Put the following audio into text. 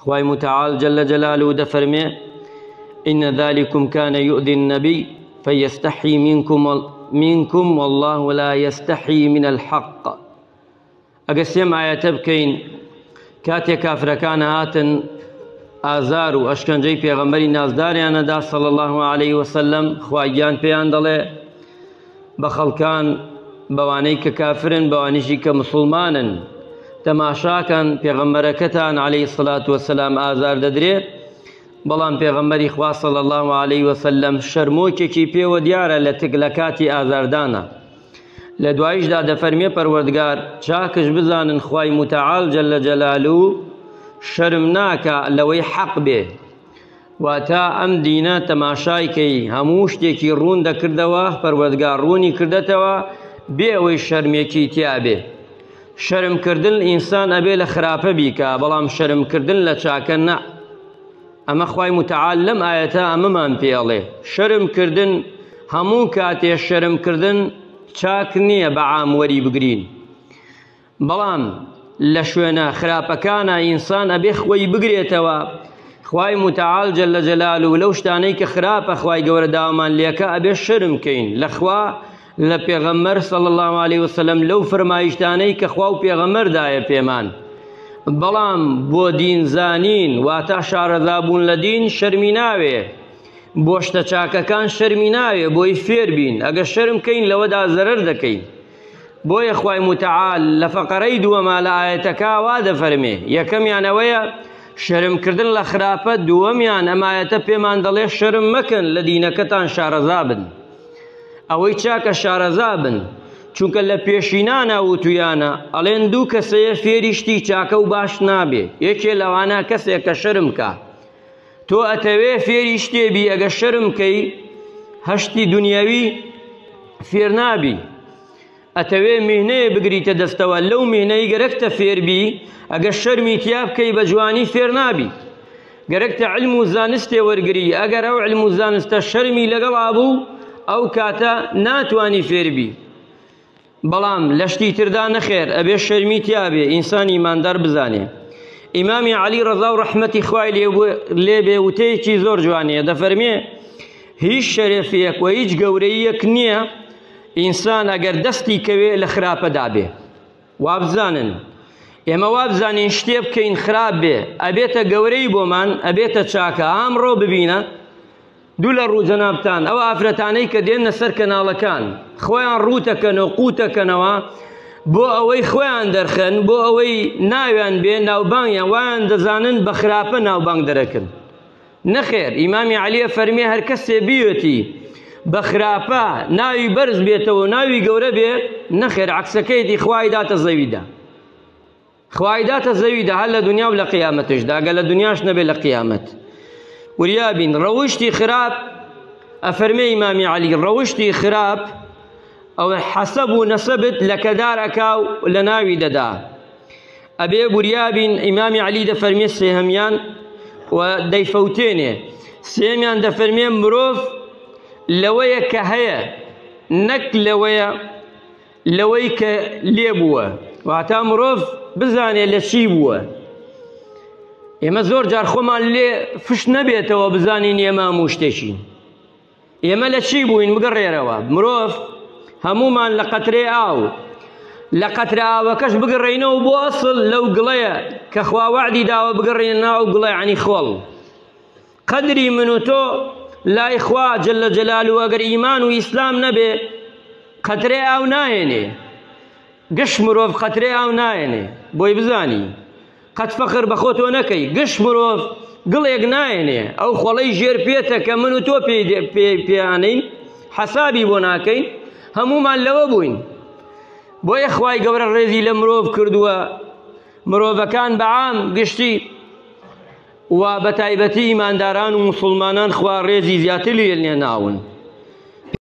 خوای متعال جل جلاله دفرمي إن ذلكم كان يؤذي النبي فيستحي منكم والله لا يستحي من الحق. أقسم آية بكين كاتي كافر كان هاتن آزار و أشكنجي پیغمبری نازداریان دا صلى الله عليه وسلم خواهیان پیان دڵێ بە خەڵکان بەوانەی کە کافرن بەوانیشی کە مسلمانن تەماشاکەن پێغەمبەرەکەتان عليه الصلاة والسلام ئازار دەدرێت بەڵام پێغەمبەری خوا صلى الله عليه وسلم شەرمۆکێکی پێوە دیارە لە کاتی ئازاردانە. لە دواییشدا دەفەرمێ پەروەردگار چاکش بزانن خوای متعال جل جلاله شەرم ناکە لەوەی حەق بێ واتە ئەم دینە تەماشایکەی هەموو شتێکی ڕوون دەکردەوە پەروەردگار ڕوونی کردێتەوە بێ ئەوەی شەرمێکی تیا بێ. شەرمکردن ئینسان ئەبێ لە خراپە بیکە بەڵام شەرمکردن لە چاکە نە. ئەمە خوای متعال لەم ئاەتە ئەمەمان پێڵێ شەرمکردن هەموو کاتێ شەرمکردن چاک نییە بە عام وەری بگرین بەڵام لە شوێنە خراپەکانە ئینسان ئەبێ خۆی بگرێتەوە. خوای متعال جل جلاله لەو شتانەی کە خراپە خوای گەورە داوامان لێکە ئەبێ شەرم بکەین لەخوا لە پێغەمبەر صلی الله عليه وسلم لەو فەرمایشتانەی کە خوا و پێغەمبەر دایە پێمان. بەڵام بۆ دین زانین واتە شارەزابوون لە دین شەرمی ناوێ بۆ شتە چاکەکان شەرمی ناوێ بۆی فێر بین ئەگە شەرم بکەین لەوەدا زەرەر دەکەین. بۆیە خوای متعال لە فەقەرەی دووەما لە ئاەتەکە وا دەفەرمێ یەکەمیان ئەوەیە شەرمکردن لە خراپە دووەمیان ئەم ئاەتە پێمان دەڵێ شەرم مەکەن لە دینەکەتان شارەزا بن ئەوەی چاکە شارەزا بن چونکە لە پێشینانە وتویانە ئەڵێن دوو کەسەیە فێری شتی چاکە و باش نابێ یەکێ لەوانە کەسێک کە شەرم کە تۆ ئەتەوێ فێری شتێبی ئەگە شەرم کەی هەشتی دنیاوی فێر نابی ئەتەوێ میهنەیە بگریتە دەستەوە لەو میهنەی گەرەکتە فێربی ئەگە شەرمی تیا بکەی بە جوانی فێر نابی گەرەکتە علم و زانستێ وەرگری ئەگەر ئەو علم و زانستە شەرمی لەگەڵا بوو ئەو کاتە ناتوانی فێربی. بەڵام لە شتی تردا نەخێر ئەبێ شەرمی تیا بێ ئینسانی ئیماندار بزانێ. ئیمامی عەلی ڕەضا و ڕەحمەتی خوای لێ بێ وتەیەکی زۆر جوانەیە دەفەرمێ هیچ شەرەفیەک و هیچ گەورەیەک نییە ئینسان ئەگەر دەستی کەوێ لە خراپەدا بێ. وابزانن ئێمە وابزانین شتێ بکەین خراپ بێ ئەبێتە گەورەی بۆمان ئەبێتە چاکە. ئامڕۆ ببینە دوو لە ڕوو جەنابتان ئەو ئافرەتانەی کە دێنە سەر کەناڵەکان خۆیان ڕووتەکەن و قووتەکەنەوە بۆ ئەوەی خۆیان دەرخەن بۆ ئەوەی ناویان بێ ناوبانگیان وایان دەزانن بە خراپە ناوبانگ دەرەکەن. نەخێر ئیمامی عەلیە فەرمێ هەر کەسێ بیوێتی بە خراپە ناوی بەرز بێتەوە ناوی گەورە بێ نەخێر عەکسەکەیەتی خوای داتە زەویدا خوای داتە زەویدا هەر لە دنیا و لە قیامەتشدا ئەگە لە دنیاش نەبێ لە قیامەت. وریابین ڕەوشتی خراپ ئەفەرمێ ئیمامی عەلی ڕەوشتی خراپ ئەو حەسەب و نەسەبت لە کەدار ئەکاو لە ناوی دەدا ئەبێ وریابین ئیمامی عەلی دەفەرمێ سێهەمیان و دەیفەوتێنێ سێمیان دەفەرمێ مرۆڤ لەوەیە کە هەیە نەک لەوەی کە لێبووە واتە مرۆڤ بزانێ لە چی بووە. ئێمە زۆر جار خۆمان لێ فش نەبێتەوە بزانین ئێمە هەموو شتێکین ئێمە لە چی بووین بگەڕێرەوە. مرۆڤ هەمومان لە قەترێ ئاو لە قەترە ئاوەکەش بگەڕێینەوە بۆ ئەسڵ لەو گڵەیە کە خوا وەعدی داوە بگەڕێنە ناو گڵە یعنی خۆڵ. قەدری من و تۆ لای خوا جل جلاله ئەگەر ئیمان و ئیسلام نەبێ قەترێ ئاو نایێنێ گشت مرۆڤ قەترێ ئاو نایێنێ بۆی بزانی قەت فەخر بە خۆ تۆ نەکەی گشت مرۆڤ گڵێک نایێنێ ئەو خۆڵەی ژێر پێتە کە من و تۆ پێیانین حەسابی بۆ ناکەین هەمومان لەوە بووین. بۆیە خوای گەورە ڕێزی لە مرۆڤ کردووە مرۆڤەکان بەعام گشتی و بە تایبەتی ئیمانداران و موسڵمانان خوا ڕێزی زیاتر لێ ناون.